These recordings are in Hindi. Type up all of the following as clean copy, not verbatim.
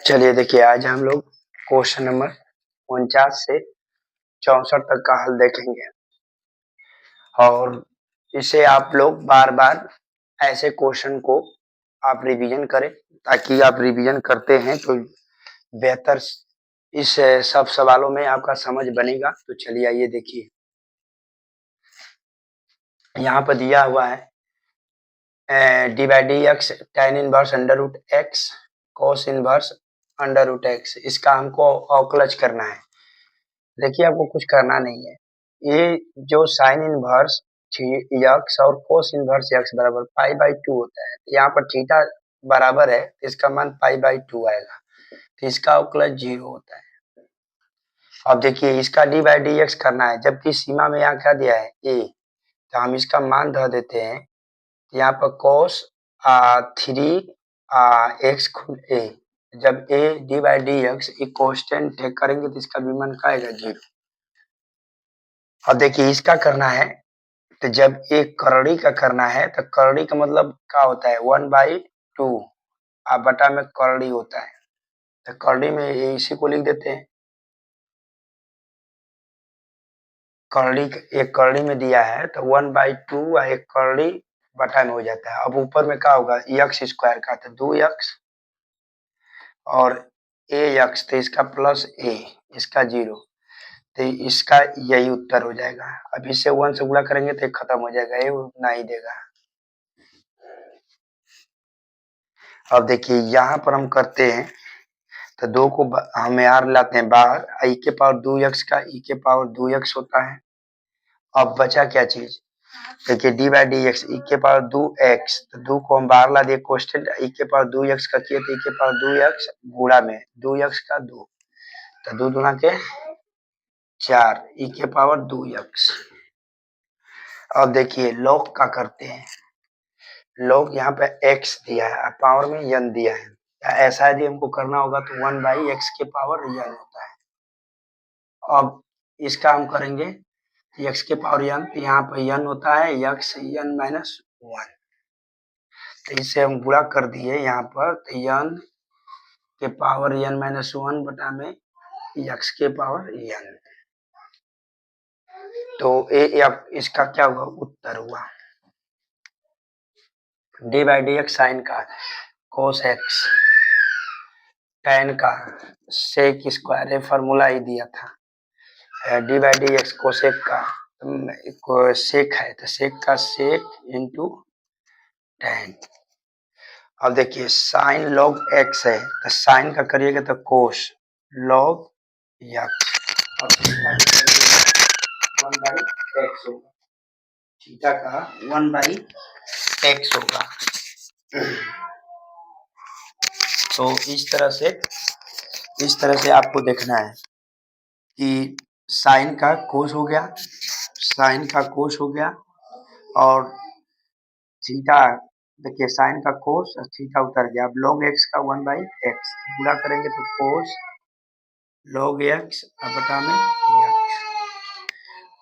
चलिए देखिए, आज हम लोग क्वेश्चन नंबर 49 से 64 तक का हल देखेंगे और इसे आप लोग बार-बार ऐसे क्वेश्चन को आप रिवीजन करें, ताकि आप रिवीजन करते हैं तो बेहतर इस सब सवालों में आपका समझ बनेगा। तो चलिए आइए देखिए, यहाँ पर दिया हुआ है D by D X tan inverse under root X cos inverse under root X. इसका हमको अवकलज करना है। देखिए, आपको कुछ करना नहीं है। ये जो साइन इनवर्स यक्स और कोस इनवर्स यक्स बराबर पाई बाई 2 होता है, यहाँ पर थीटा बराबर है, इसका मान पाई बाई 2 आएगा, तो इसका अवकलज 0 होता है। अब देखिए, इसका डी बाई डी एक्स करना है, जबकि सीमा में यहाँ क्या दिया है ए, तो हम इसका मान धर देते हैं। यहाँ पर कोस 3 एक्स ए, जब A D by D x constant करेंगे तो इसका विमान का आएगा 0। अब देखिए, इसका करना है, तो जब एक करड़ी का करना है तो करड़ी का मतलब क्या होता है 1/2 बटा में करड़ी होता है, तो करड़ी में इसी को लिख देते हैं। करड़ी एक करड़ी में दिया है तो 1/2 एक करड़ी बटा में हो जाता है। अब ऊपर में क्या होगा एक्स स्क्वायर का, तो 2x और ए एक्स, तो इसका प्लस ए, इसका 0, तो इसका यही उत्तर हो जाएगा। अब इससे 1 से गुणा करेंगे तो खत्म हो जाएगा, ये उतना ही देगा। अब देखिए, यहाँ पर हम करते हैं तो 2 को हम यार लाते हैं बाहर, ई के पावर 2x का ई के पावर 2x होता है। अब बचा क्या चीज, देखिए डी बाई डी एक्स ई के पावर 2x, तो 2 को हम बाहर ला दिए कोष्टेंट, ई के पावर 2x का किए तो ई के पावर 2x गुणा में 2x का 2, तो 2 दूना के 4 ई के पावर 2x। अब देखिए लॉग का करते हैं। लॉग यहाँ पे x दिया है, पावर में n दिया है, ऐसा यदि हमको करना होगा तो 1/x के पावर n होता है। अब इसका हम करेंगे x के पावर n, तो यहाँ पर n होता है x n माइनस 1, तो इसे हम गुणा कर दिए यहाँ पर, तो n के पावर n माइनस 1 बटा में x के पावर n, तो इसका क्या हुआ उत्तर हुआ। D by D X sine का कोस एक्स, tan का सेक स्क्वायर, फॉर्मूला ही दिया था। D by D x cosec का सेक है, तो सेक का सेक इंटू tan। अब देखिए साइन लॉग एक्स है, तो साइन का करिएगा तो कोस लॉग एक्स, और थीटा का 1/x होगा। तो इस तरह से आपको देखना है कि साइन का कोस हो गया, साइन का कोस हो गया, और थीटा देखिए साइन का कोस और थीटा उतर गया। अब log x का 1/x गुणा करेंगे तो कोस log x बटा में x,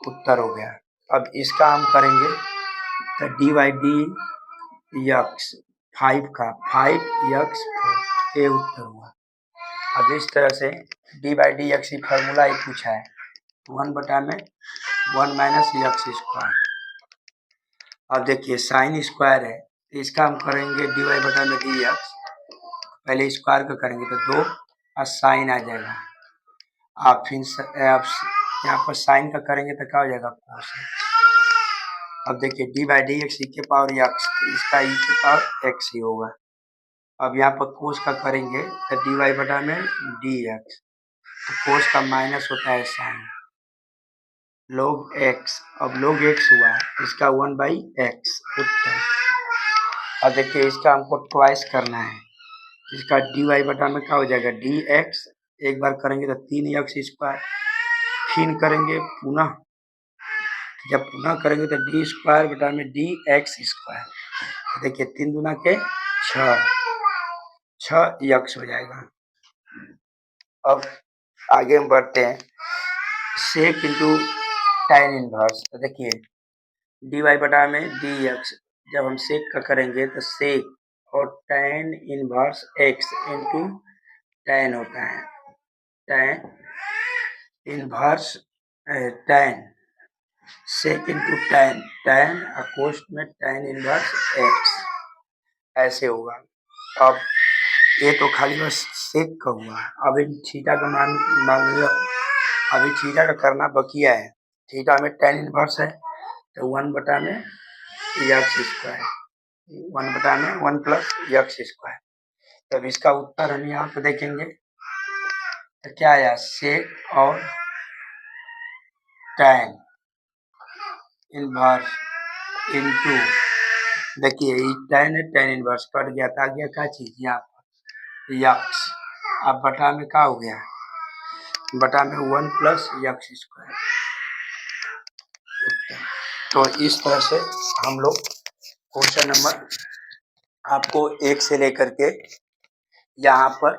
उत्तर हो गया। अब इसका हम करेंगे तो डी बाई डी एक्स 5 का 5x 4, ये उत्तर हुआ। अब इस तरह से डी बाई डी एक्स की फॉर्मूला ही पूछा है, 1 बटा में 1 माइनस एक्स स्क्वायर। अब देखिए साइन स्क्वायर है, तो इसका हम करेंगे डी वाई बटा में डी एक्स, पहले स्क्वायर का करेंगे तो 2 और साइन आ जाएगा। आप फिर यहाँ पर साइन का करेंगे तो क्या हो जाएगा कोस। अब देखिए डी बाई डी एक्स ई के पावर एक्स, तो इसका ई के पावर एक्स ही होगा। अब यहाँ पर कोस का करेंगे तो डी वाई बटा में डी एक्स, तो कोस का माइनस होता है साइन log x, अब log x हुआ, इसका 1/x उत्तर। अब देखिए इसका हमको ट्वाइस करना है, इसका डी वाई बटा में क्या हो जाएगा डी एक्स, एक बार करेंगे तो 3x स्क्वायर, फिर करेंगे पुनः, जब पुनः करेंगे तो डी स्क्वायर बटा में डी एक्स स्क्वायर। देखिए 3 दूना के 6 x हो जाएगा। अब आगे हम बढ़ते हैं, सेक इंटू tan इनवर्स, तो देखिए डी वाई बटा में डी एक्स, जब हम सेक का करेंगे तो सेक और tan inverse x into tan होता है, tan inverse tan sec into tan अकोष्ठ में tan इनवर्स x ऐसे होगा। अब ये तो खाली बस सेक का हुआ, अब इन थीटा का मान लिया, अभी थीटा का करना बकिया है। थीटा में tan इनवर्स है तो 1 में x स्क्वायर, 1 में 1 प्लस x स्क्वायर। तब इसका उत्तर हम यहाँ पे देखेंगे तो क्या आया, सेक और tan इनवर्स इनटू, देखिए tan है, tan इनवर्स कट गया था, आ गया क्या चीज यहाँ पर यक्स। अब बटा में क्या हो गया, बटा में 1 प्लस यक्स स्क्वायर। तो इस तरह से हम लोग क्वेश्चन नंबर आपको 1 से लेकर के यहाँ पर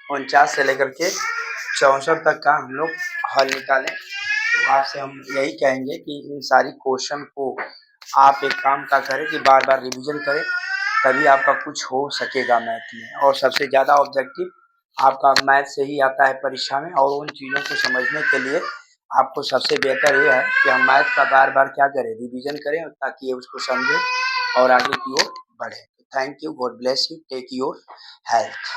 49 से लेकर के 64 तक का हम लोग हल निकालें। तो आपसे हम यही कहेंगे कि इन सारी क्वेश्चन को आप एक काम का करें कि बार बार रिवीजन करें, तभी आपका कुछ हो सकेगा मैथ में। और सबसे ज़्यादा ऑब्जेक्टिव आपका मैथ से ही आता है परीक्षा में, और उन चीज़ों को समझने के लिए आपको सबसे बेहतर ये है कि हम मैथ का बार बार क्या करें, रिवीजन करें, ताकि उसको समझें और आगे की ओर बढ़े। Thank you, God bless you, take your health.